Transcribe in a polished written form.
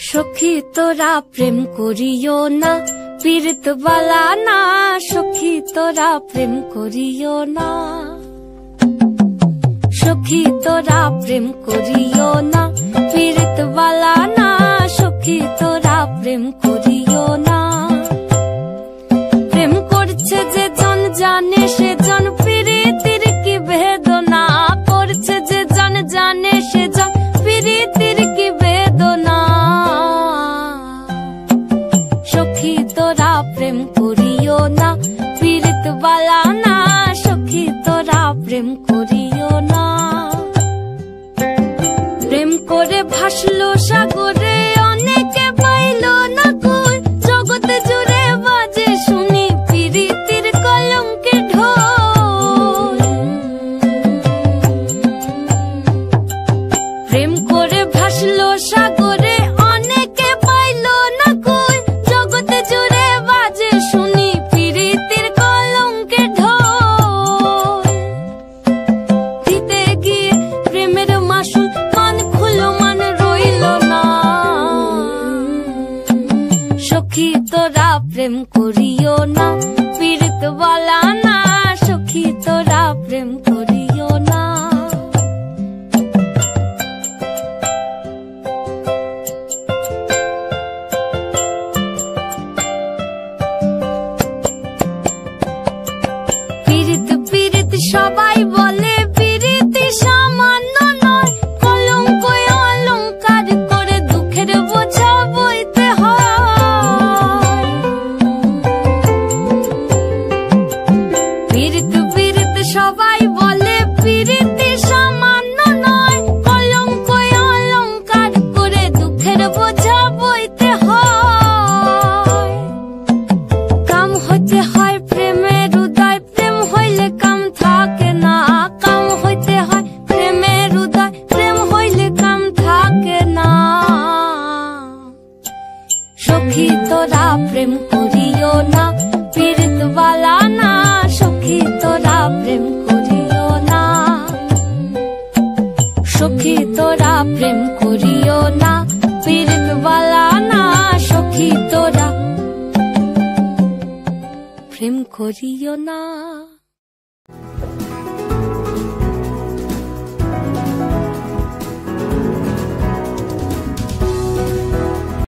সখী তোরা প্রেম করিও না, পীড়িত বালা না। সখী তোরা প্রেম করিও না, সখী তোরা প্রেম করিও না, পীড়িত বালা না। সখী তোরা প্রেম করিও না। প্রেম করছে যে জন জানে সে জন, পীড়িতির কি বেদনা করছে যে জন জানে সে জন, পীড়িতির কি বেদনা। সখী তোরা প্রেম করিও না, পীড়িত বালা না। সখী তোরা প্রেম করিও না। প্রেম করে ভাসলো সাগরে, অনেকে পাইল না কই। জগতে জুড়ে বাজে শুনি পীড়িতির কলঙ্কের ঢোল। প্রেম করে ভাসলো সাগরে, অনেকে পাইল না কই। জগতে জুড়ে বাজে শুনি পীড়িতির কলঙ্কের ঢোল। দিতে গিয়ে প্রেমের মাসুল, মান খুলো মান রইল না। সখী তোরা প্রেম করিও না, পীড়িত বালা না। সখী তোরা প্রেম করিও না। পীড়িত পীড়িত সবাই বলে, পীড়িতি সামান্য নয়। কলঙ্ক অলঙ্কার করে দুঃখের বোঝা বইতে হয়। পীড়িত পীড়িত সবাই বলে, পীড়িতি সামান্য নয়। কলঙ্ক অলঙ্কার করে দুঃখের বোঝা বইতে হয়। কাম হইতে হয় প্রেমের উদয়, প্রেম হইলে কাম থাকে না। কাম হইতে হয় প্রেমের উদয়, প্রেম হইলে কাম থাকে না। সখী তোরা প্রেম করিও না, পীড়িত বালা না। সখী তোরা প্রেম করিও না। সখী তোরা প্রেম করিও না, পীড়িত বালা না। সখী তোরা প্রেম করিও না।